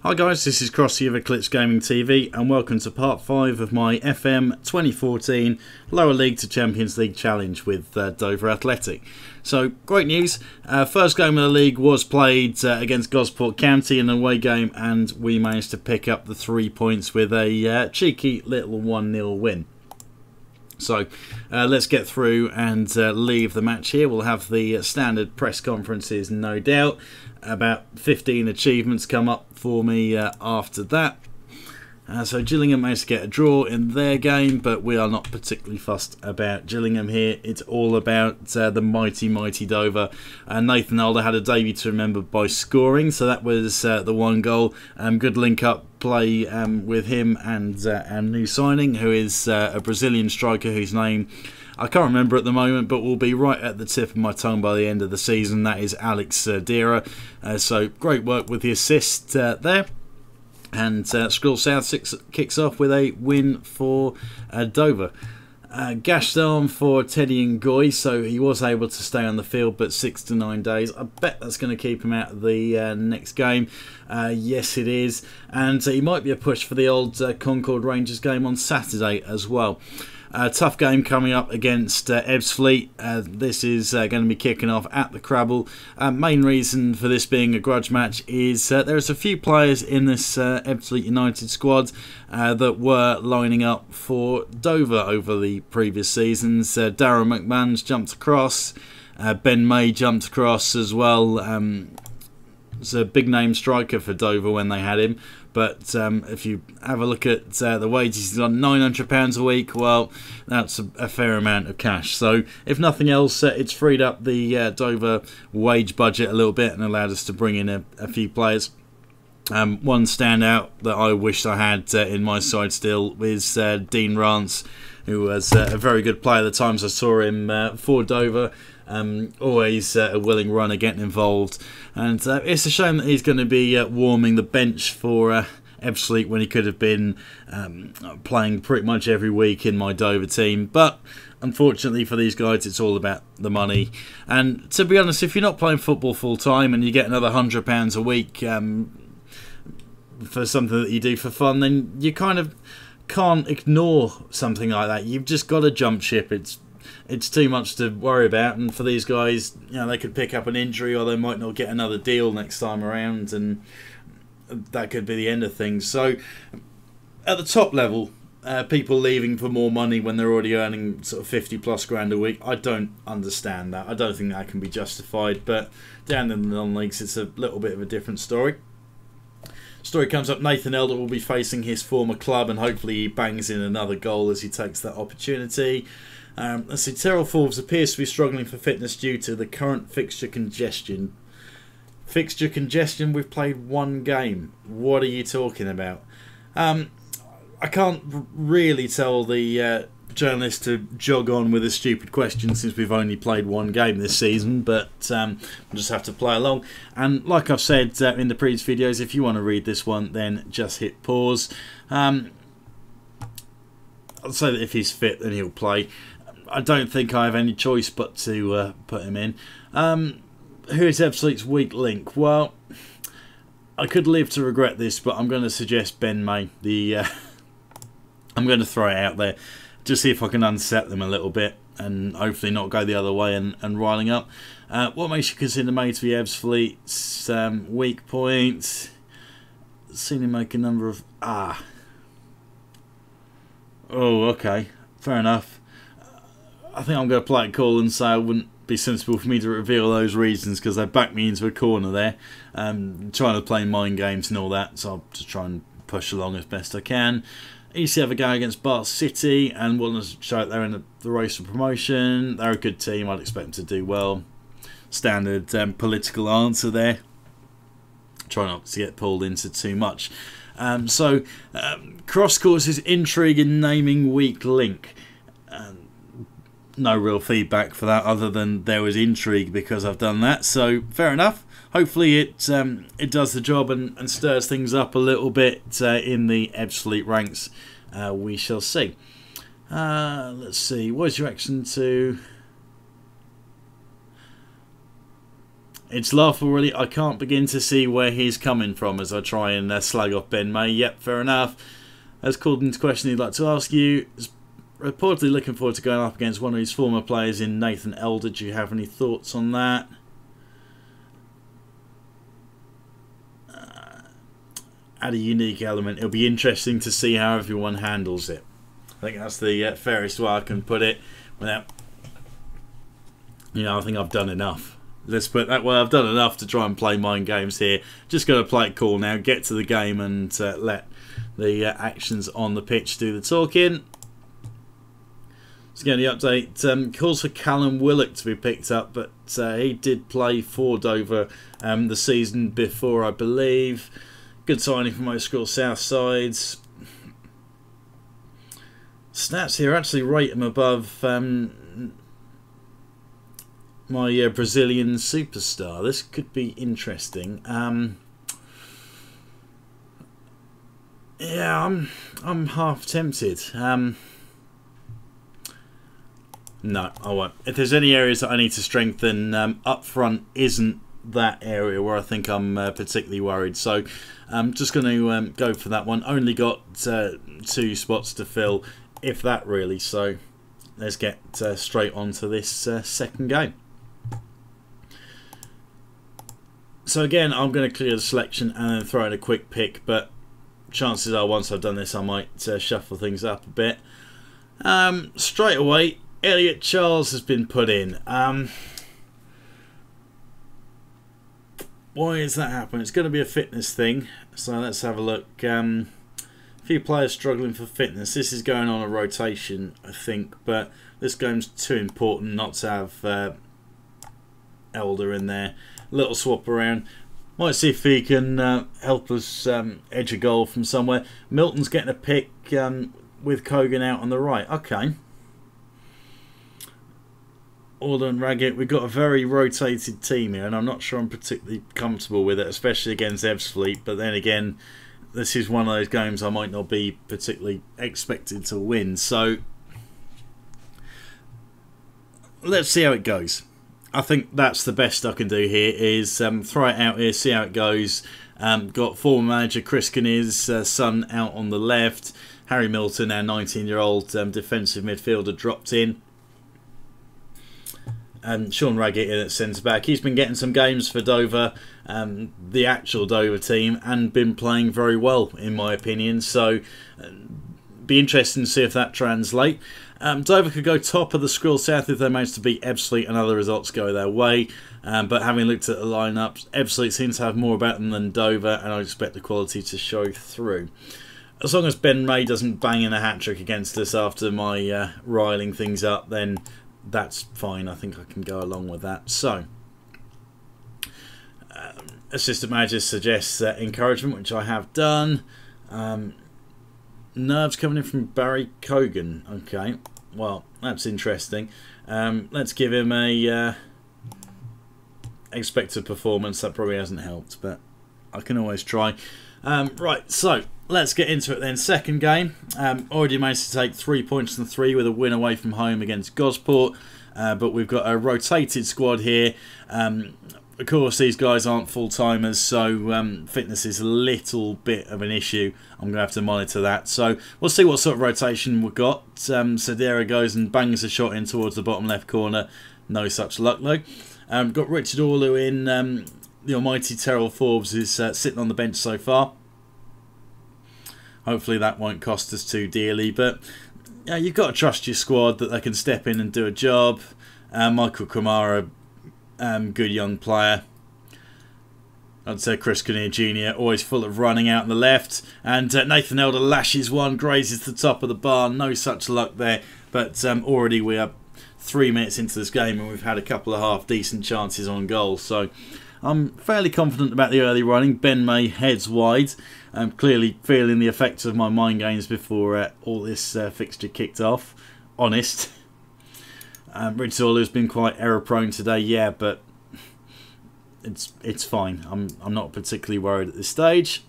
Hi guys, this is Crossy of Eclipse Gaming TV and welcome to part 5 of my FM 2014 Lower League to Champions League Challenge with Dover Athletic. So, great news. First game of the league was played against Gosport County in an away game and we managed to pick up the 3 points with a cheeky little 1-0 win. So let's get through and leave the match here. We'll have the standard press conferences, no doubt. About 15 achievements come up for me after that. So Gillingham managed to get a draw in their game, but we are not particularly fussed about Gillingham here. It's all about the mighty Dover. Nathan Alder had a debut to remember by scoring, so that was the one goal. Good link-up play with him and our new signing, who is a Brazilian striker whose name I can't remember at the moment, but will be right at the tip of my tongue by the end of the season. That is Alex Dira. So great work with the assist there. And Skrill South kicks off with a win for Dover. Gaston for Teddy Ngoy, so he was able to stay on the field, but 6 to 9 days. I bet that's going to keep him out of the next game. Yes, it is. And he might be a push for the old Concord Rangers game on Saturday as well. Tough game coming up against Ebbsfleet. This is going to be kicking off at the Crabble. Main reason for this being a grudge match is there's a few players in this Ebbsfleet United squad that were lining up for Dover over the previous seasons. Darren McMahon's jumped across. Ben May jumped across as well. It's a big name striker for Dover when they had him. But if you have a look at the wages, he's on £900 a week. Well, that's a fair amount of cash. So, if nothing else, it's freed up the Dover wage budget a little bit and allowed us to bring in a few players. One standout that I wish I had in my side still is Dean Rance, who was a very good player the times I saw him for Dover. Always a willing runner, getting involved, and it's a shame that he's going to be warming the bench for Ebbsfleet when he could have been playing pretty much every week in my Dover team. But unfortunately for these guys, it's all about the money. And to be honest, if you're not playing football full time and you get another £100 a week for something that you do for fun, then you kind of can't ignore something like that. You've just got to jump ship. It's too much to worry about, and for these guys, you know, they could pick up an injury or they might not get another deal next time around, and that could be the end of things. So at the top level, people leaving for more money when they're already earning sort of 50 plus grand a week, I don't understand that. I don't think that can be justified, but down in the non-leagues it's a little bit of a different story. Story comes up, Nathan Elder will be facing his former club and hopefully he bangs in another goal as he takes that opportunity. Let's see, Terrell Forbes appears to be struggling for fitness due to the current fixture congestion. Fixture congestion? We've played one game. What are you talking about? I can't really tell the journalist to jog on with a stupid question since we've only played one game this season, but we'll just have to play along. And like I've said in the previous videos, if you want to read this one, then just hit pause. I'll say that if he's fit, then he'll play. I don't think I have any choice but to put him in. Who is Ebbsfleet's weak link? Well, I could live to regret this, but I'm going to suggest Ben May. I'm going to throw it out there. Just see if I can unset them a little bit and hopefully not go the other way and riling up. What makes you consider May to be Ebbsfleet's weak point? Seen him make a number of... Oh, okay. Fair enough. I think I'm going to play it cool and say it wouldn't be sensible for me to reveal those reasons because they backed me into a corner there. Trying to play mind games and all that, so I'll just try and push along as best I can. EC have a go against Bath City and want to show it they're in the race for promotion. They're a good team, I'd expect them to do well. Standard political answer there. Try not to get pulled into too much. Cross causes intrigue in naming weak link. No real feedback for that other than there was intrigue because I've done that, so fair enough. Hopefully it does the job and stirs things up a little bit in the Ebbsfleet ranks. We shall see. Let's see, what is your reaction to It's laughable, really. I can't begin to see where he's coming from as I try and slag off Ben May. Yep, fair enough. As called into question, he'd like to ask you, is reportedly looking forward to going up against one of his former players in Nathan Elder. Do you have any thoughts on that? Add a unique element. It'll be interesting to see how everyone handles it. I think that's the fairest way I can put it. Without, I think I've done enough. Let's put it that way. I've done enough to try and play mind games here. Just got to play it cool now. Get to the game and let the actions on the pitch do the talking. Let's get the update. Calls for Callum Willock to be picked up, but he did play for Dover the season before, I believe. Good signing from most school south sides. Stats here actually rate him above my Brazilian superstar. This could be interesting. Yeah, I'm half tempted. No, I won't. If there's any areas that I need to strengthen, up front isn't that area where I think I'm particularly worried. So I'm just going to go for that one. Only got 2 spots to fill, if that really. So let's get straight on to this second game. So again, I'm going to clear the selection and then throw in a quick pick, but chances are once I've done this I might shuffle things up a bit. Straight away, Elliot Charles has been put in. Why is that happening? It's going to be a fitness thing, so let's have a look. A few players struggling for fitness. This is going on a rotation, I think, but this game's too important not to have Elder in there. A little swap around. Might see if he can help us edge a goal from somewhere. Milton's getting a pick with Kogan out on the right. Okay. Order and Raggett, we've got a very rotated team here, and I'm not sure I'm particularly comfortable with it, especially against Ebbsfleet. But then again, this is one of those games I might not be particularly expected to win. So let's see how it goes. I think that's the best I can do here is throw it out here, see how it goes. Got former manager Chris Kinnear's son out on the left. Harry Milton, our 19-year-old defensive midfielder, dropped in. Sean Raggett in at centre-back. He's been getting some games for Dover, the actual Dover team, and been playing very well, in my opinion. So, be interesting to see if that translates. Dover could go top of the Skrill South if they manage to beat Ebbsfleet and other results go their way. But having looked at the lineups, Ebbsfleet seems to have more about them than Dover, and I expect the quality to show through. As long as Ben May doesn't bang in a hat-trick against us after my riling things up, then that's fine. I think I can go along with that. So, assistant manager suggests encouragement, which I have done. Nerves coming in from Barry Kogan. Okay, well, that's interesting. Let's give him a expected performance. That probably hasn't helped, but I can always try. Right, so let's get into it then. Second game. Already managed to take 3 points from 3 with a win away from home against Gosport. But we've got a rotated squad here. Of course, these guys aren't full-timers, so fitness is a little bit of an issue. I'm going to have to monitor that. So we'll see what sort of rotation we've got. Sedera goes and bangs a shot in towards the bottom left corner. No such luck, though. Got Richard Orlu in. The almighty Terrell Forbes is sitting on the bench so far. Hopefully that won't cost us too dearly. But you've got to trust your squad that they can step in and do a job. Michael Kamara, good young player. I'd say Chris Kinnear Jr. always full of running out on the left. And Nathan Elder lashes one, grazes the top of the bar. No such luck there. But already we are 3 minutes into this game and we've had a couple of half decent chances on goal. So I'm fairly confident about the early running. Ben May heads wide. I'm clearly feeling the effects of my mind games before all this fixture kicked off. Honest. Richard Orlu's been quite error prone today, yeah, but it's fine. I'm not particularly worried at this stage.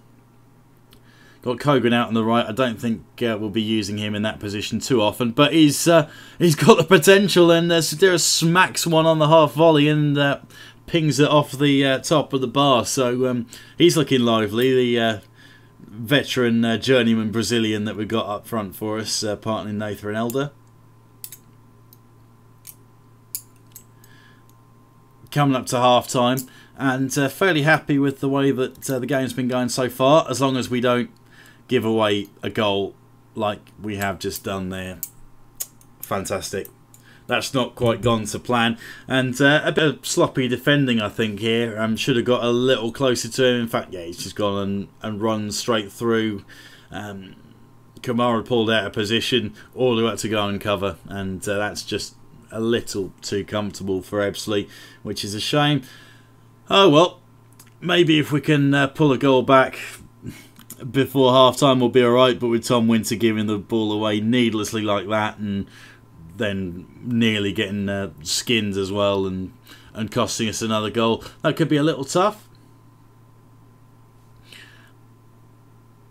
Got Kogan out on the right. I don't think we'll be using him in that position too often, but he's got the potential, and Sedera smacks one on the half volley and pings it off the top of the bar. So he's looking lively. The veteran journeyman Brazilian that we've got up front for us, partnering Nathan and Elder. Coming up to half time, and fairly happy with the way that the game's been going so far, as long as we don't give away a goal like we have just done there. Fantastic. That's not quite gone to plan, and a bit of sloppy defending I think here. Should have got a little closer to him. In fact, yeah, he's just gone and run straight through. Kamara pulled out of position, all who had to go and cover, and that's just a little too comfortable for Ebbsfleet, which is a shame. Oh well, maybe if we can pull a goal back before half time we'll be alright, but with Tom Winter giving the ball away needlessly like that, and then nearly getting skinned as well, and costing us another goal, that could be a little tough.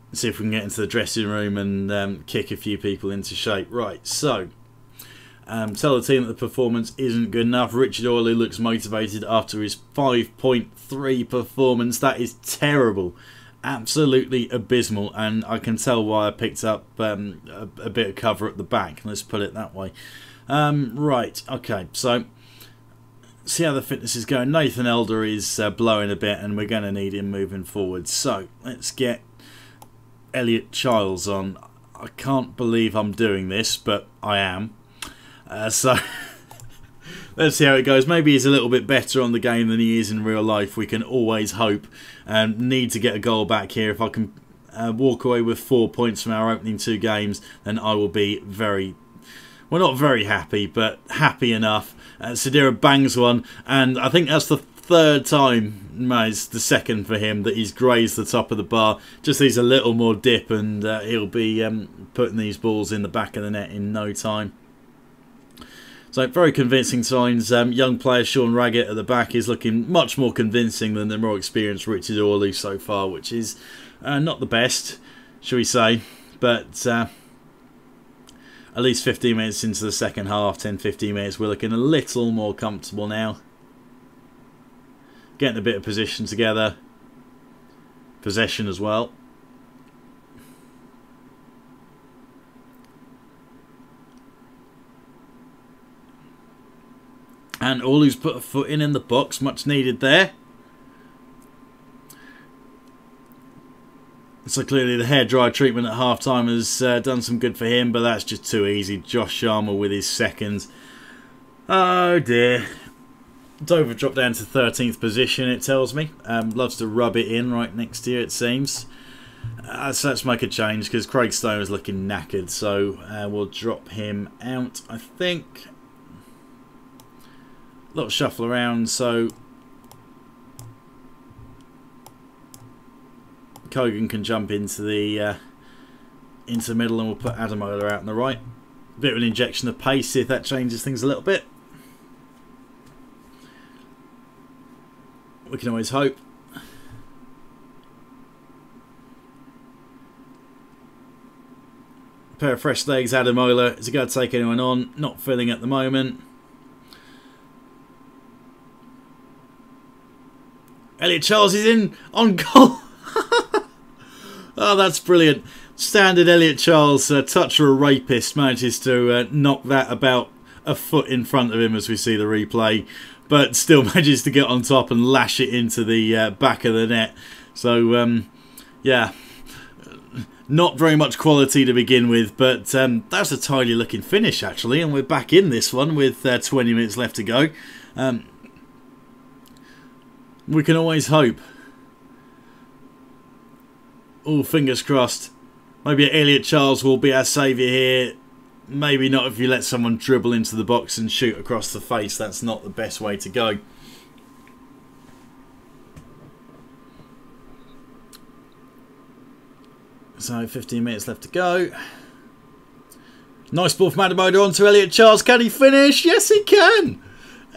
Let's see if we can get into the dressing room and kick a few people into shape. Right, so tell the team that the performance isn't good enough. Richard Orley looks motivated after his 5.3 performance. That is terrible. Absolutely abysmal. And I can tell why I picked up a bit of cover at the back. Let's put it that way. Right, okay. So, see how the fitness is going. Nathan Elder is blowing a bit, and we're going to need him moving forward. So, let's get Elliot Childs on. I can't believe I'm doing this, but I am. So let's see how it goes. Maybe he's a little bit better on the game than he is in real life. We can always hope. Need to get a goal back here. If I can walk away with 4 points from our opening 2 games, then I will be very, well, not very happy, but happy enough. Sadira bangs one, and I think that's the 3rd time, it's the 2nd for him, that he's grazed the top of the bar. Just needs a little more dip, and he'll be putting these balls in the back of the net in no time. So very convincing signs. Young player Sean Raggett at the back is looking much more convincing than the more experienced Richard Orley so far, which is not the best, shall we say. But at least 15 minutes into the second half, 10-15 minutes, we're looking a little more comfortable now. Getting a bit of position together. Possession as well. And Orley's put a foot in the box, much needed there. So clearly the hairdryer treatment at half time has done some good for him, but that's just too easy. Josh Sharma with his 2nd. Oh dear. Dover dropped down to 13th position, it tells me. Loves to rub it in right next to you, it seems. So let's make a change, because Craig Stone is looking knackered. So we'll drop him out, I think. Little shuffle around, so Kogan can jump into the middle, and we'll put Adamola out on the right. Bit of an injection of pace, see if that changes things a little bit. We can always hope. A pair of fresh legs, Adamola. Is he going to take anyone on? Not feeling at the moment. Elliot Charles is in on goal. Oh, that's brilliant. Standard Elliot Charles, touch or a rapist, manages to knock that about a foot in front of him as we see the replay, but still manages to get on top and lash it into the back of the net. So, yeah, not very much quality to begin with, but that's a tidy looking finish actually, and we're back in this one with 20 minutes left to go. We can always hope. All fingers crossed. Maybe Elliot Charles will be our saviour here. Maybe not if you let someone dribble into the box and shoot across the face. That's not the best way to go. So 15 minutes left to go. Nice ball from Adamola onto Elliot Charles. Can he finish? Yes, he can.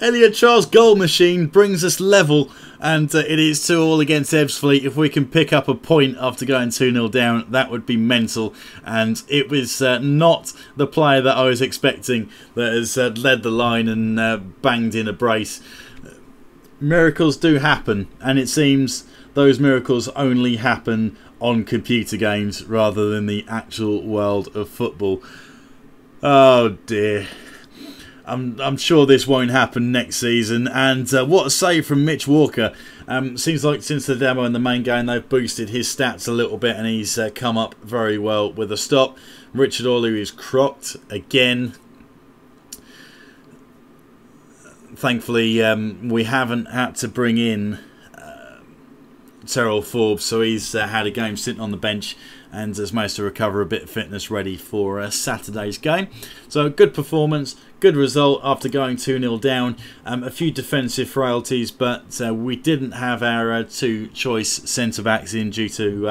Elliot Charles' goal machine brings us level, and it is 2-2 against Ebbsfleet. If we can pick up a point after going 2-0 down, that would be mental. And it was not the player that I was expecting that has led the line and banged in a brace. miracles do happen, and it seems those miracles only happen on computer games rather than the actual world of football. Oh dear. I'm sure this won't happen next season. And what a save from Mitch Walker. Seems like since the demo in the main game they've boosted his stats a little bit, and he's come up very well with a stop. Richard Orley is crocked again. Thankfully we haven't had to bring in Terrell Forbes, so he's had a game sitting on the bench and has managed to recover a bit of fitness ready for Saturday's game. So good performance, good result after going 2-0 down. A few defensive frailties, but we didn't have our two choice centre-backs in due to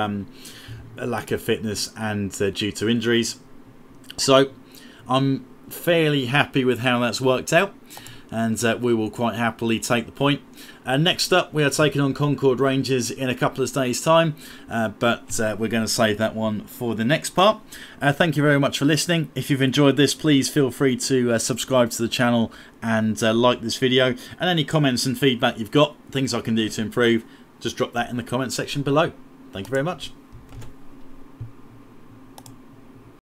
a lack of fitness and due to injuries. So I'm fairly happy with how that's worked out, and we will quite happily take the point. Next up, we are taking on Concord Rangers in a couple of days' time, but we're going to save that one for the next part. Thank you very much for listening. If you've enjoyed this, please feel free to subscribe to the channel and like this video. And any comments and feedback you've got, things I can do to improve, just drop that in the comment section below. Thank you very much.